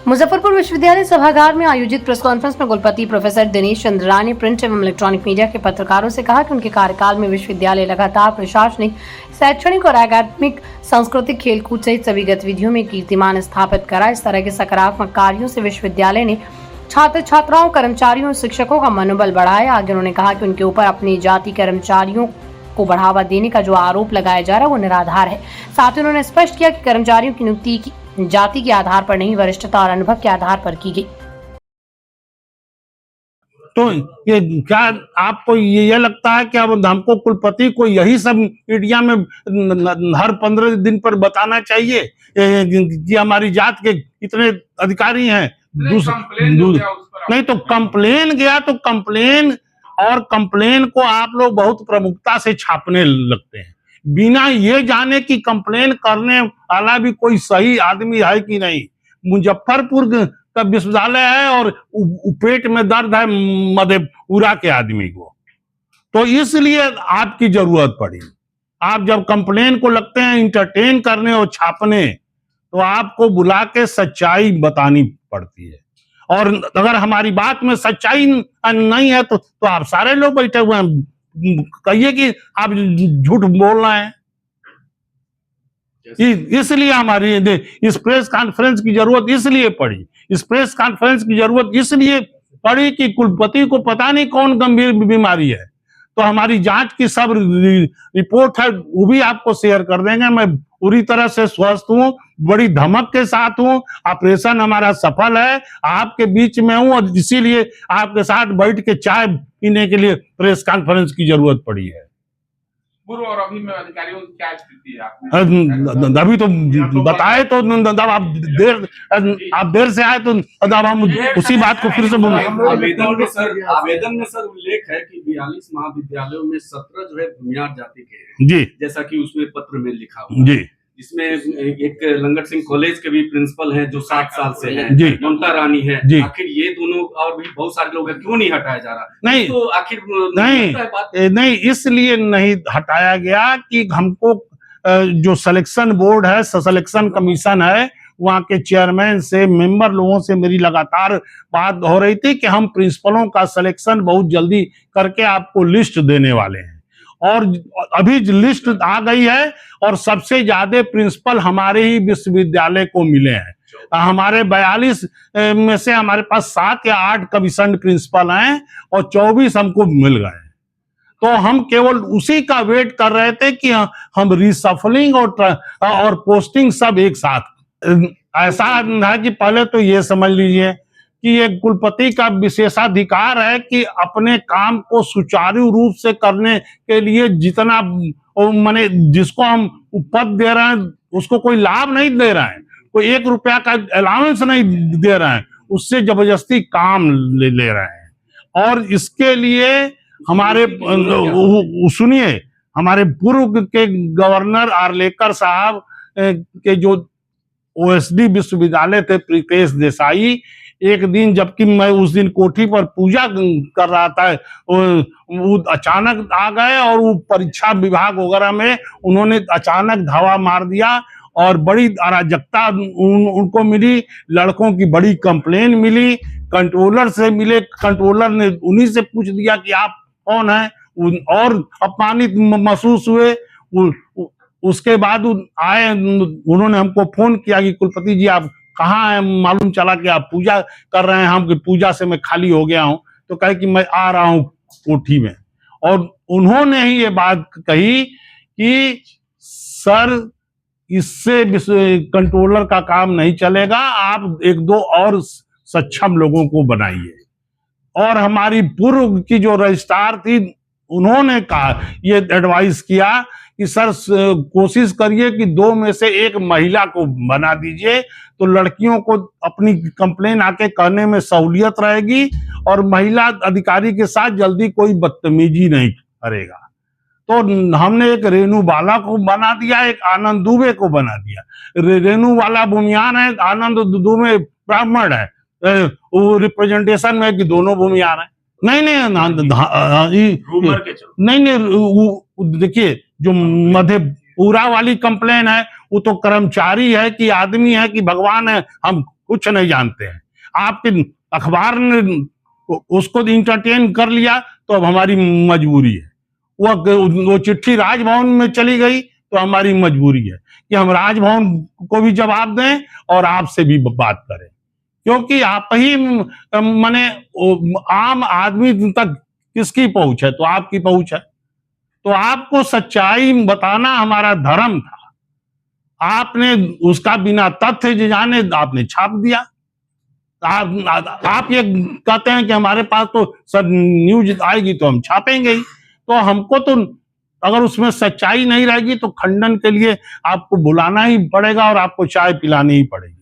मुजफ्फरपुर विश्वविद्यालय सभागार में आयोजित प्रेस कॉन्फ्रेंस में कुलपति प्रोफेसर दिनेश चंद्रा ने प्रिंट एवं इलेक्ट्रॉनिक मीडिया के पत्रकारों से कहा कि उनके कार्यकाल में विश्वविद्यालय लगातार प्रशासनिक, शैक्षणिक और अकादमिक, सांस्कृतिक, खेलकूद सहित सभी गतिविधियों में कीर्तिमान स्थापित करा। इस तरह के सकारात्मक कार्यों से विश्वविद्यालय ने छात्र छात्राओं, कर्मचारियों और शिक्षकों का मनोबल बढ़ाया। आगे उन्होंने कहा कि उनके ऊपर अपनी जाति कर्मचारियों को बढ़ावा देने का जो आरोप लगाया जा रहा है वो निराधार है। साथ ही उन्होंने स्पष्ट किया कि कर्मचारियों की नियुक्ति जाति के आधार पर नहीं, वरिष्ठता और अनुभव के आधार पर की गई। तो ये क्या आपको ये लगता है कि अब हमको कुलपति को यही सब मीडिया में हर 15 दिन पर बताना चाहिए कि हमारी जात के इतने अधिकारी हैं? नहीं तो कंप्लेन गया तो कंप्लेन को आप लोग बहुत प्रमुखता से छापने लगते हैं, बिना ये जाने कि कंप्लेन करने वाला भी कोई सही आदमी है कि नहीं। मुजफ्फरपुर का विश्वविद्यालय है और पेट में दर्द है मधेपुरा के आदमी को, तो इसलिए आपकी जरूरत पड़ी। आप जब कंप्लेन को लगते हैं इंटरटेन करने और छापने, तो आपको बुला के सच्चाई बतानी पड़ती है। और अगर हमारी बात में सच्चाई नहीं है तो आप सारे लोग बैठे हुए हैं, कहिए कि आप झूठ बोल रहे हैं। इसलिए हमारी इस प्रेस कॉन्फ्रेंस की जरूरत इसलिए पड़ी। इस प्रेस कॉन्फ्रेंस की जरूरत इसलिए पड़ी कि कुलपति को पता नहीं कौन गंभीर बीमारी है, तो हमारी जांच की सब रिपोर्ट है वो भी आपको शेयर कर देंगे। मैं पूरी तरह से स्वस्थ हूँ, बड़ी धमक के साथ हूँ, ऑपरेशन हमारा सफल है, आपके बीच में हूँ और इसीलिए आपके साथ बैठ के चाय पीने के लिए प्रेस कॉन्फ्रेंस की जरूरत पड़ी है। पूर्व और अभी में अधिकारियों की क्या स्थिति है? अभी तो बताए तो आप देर से आए तो अब हम उसी बात को फिर से आवेदन में सर उल्लेख है कि 42 महाविद्यालयों में 17 जो है भूमियार जाति के हैं जी, जैसा कि उसमें पत्र में लिखा हुआ जी, जिसमें एक लंगट सिंह कॉलेज के भी प्रिंसिपल हैं जो 60 साल से हैं, जी, ममता रानी है जी। आखिर ये दोनों और भी बहुत सारे लोग हैं, क्यों नहीं हटाया जा रहा? नहीं तो आखिर नहीं इसलिए नहीं हटाया गया कि हमको जो सिलेक्शन बोर्ड है, सिलेक्शन कमीशन है, वहाँ के चेयरमैन से, मेंबर लोगों से मेरी लगातार बात हो रही थी कि हम प्रिंसिपलों का सिलेक्शन बहुत जल्दी करके आपको लिस्ट देने वाले हैं। और अभी लिस्ट आ गई है और सबसे ज्यादा प्रिंसिपल हमारे ही विश्वविद्यालय को मिले हैं। हमारे 42 में से हमारे पास 7 या 8 कमीशन प्रिंसिपल हैं और 24 हमको मिल गए। तो हम केवल उसी का वेट कर रहे थे कि हम रिसफलिंग और पोस्टिंग सब एक साथ। ऐसा है कि पहले तो ये समझ लीजिए कि ये कुलपति का विशेषाधिकार है कि अपने काम को सुचारू रूप से करने के लिए जितना माने जिसको हम पद दे रहे हैं उसको कोई लाभ नहीं दे रहे हैं, कोई 1 रुपया का अलाउंस नहीं दे रहे हैं, उससे जबरदस्ती काम ले रहे हैं। और इसके लिए हमारे सुनिए, हमारे पूर्व के गवर्नर आर्लेकर साहब के जो ओएसडी विश्वविद्यालय थे प्रीतेश देसाई, एक दिन जबकि मैं उस दिन कोठी पर पूजा कर रहा था, वो अचानक आ गए और वो परीक्षा विभाग वगैरह में उन्होंने अचानक धावा मार दिया और बड़ी अराजकता उनको मिली। लड़कों की बड़ी कंप्लेन मिली, कंट्रोलर से मिले, कंट्रोलर ने उन्हीं से पूछ दिया कि आप कौन है, और अपमानित महसूस हुए। उसके बाद आए, उन्होंने हमको फोन किया कि कुलपति जी आप कहाँ है? मालूम चला कि आप पूजा कर रहे हैं। हम कि पूजा से मैं खाली हो गया हूं, तो कहे कि मैं आ रहा हूं कोठी में। और उन्होंने ही ये बात कही कि सर इससे कंट्रोलर का काम नहीं चलेगा, आप 1-2 और सक्षम लोगों को बनाइए। और हमारी पूर्व की जो रजिस्ट्रार थी उन्होंने कहा, ये एडवाइस किया कि सर कोशिश करिए कि 2 में से 1 महिला को बना दीजिए, तो लड़कियों को अपनी कंप्लेन आके करने में सहूलियत रहेगी और महिला अधिकारी के साथ जल्दी कोई बदतमीजी नहीं करेगा। तो हमने एक रेणु बाला को बना दिया, एक आनंद दुबे को बना दिया। रेणु बाला भूमियान है, आनंद दुबे ब्राह्मण है। वो रिप्रेजेंटेशन में कि दोनों भूमियान है। नहीं, देखिए जो मधेपुरा वाली कंप्लेन है वो तो कर्मचारी है कि आदमी है कि भगवान है, हम कुछ नहीं जानते हैं। आपके अखबार ने उसको इंटरटेन कर लिया तो अब हमारी मजबूरी है। वो चिट्ठी राजभवन में चली गई तो हमारी मजबूरी है कि हम राजभवन को भी जवाब दें और आपसे भी बात करें, क्योंकि आप ही माने आम आदमी तक किसकी पहुंच है, तो आपकी पहुंच है। तो आपको सच्चाई बताना हमारा धर्म था। आपने उसका बिना तथ्य जाने आपने छाप दिया। आप ये कहते हैं कि हमारे पास तो सर न्यूज आएगी तो हम छापेंगे ही। तो हमको तो अगर उसमें सच्चाई नहीं रहेगी तो खंडन के लिए आपको बुलाना ही पड़ेगा और आपको चाय पिलानी ही पड़ेगी।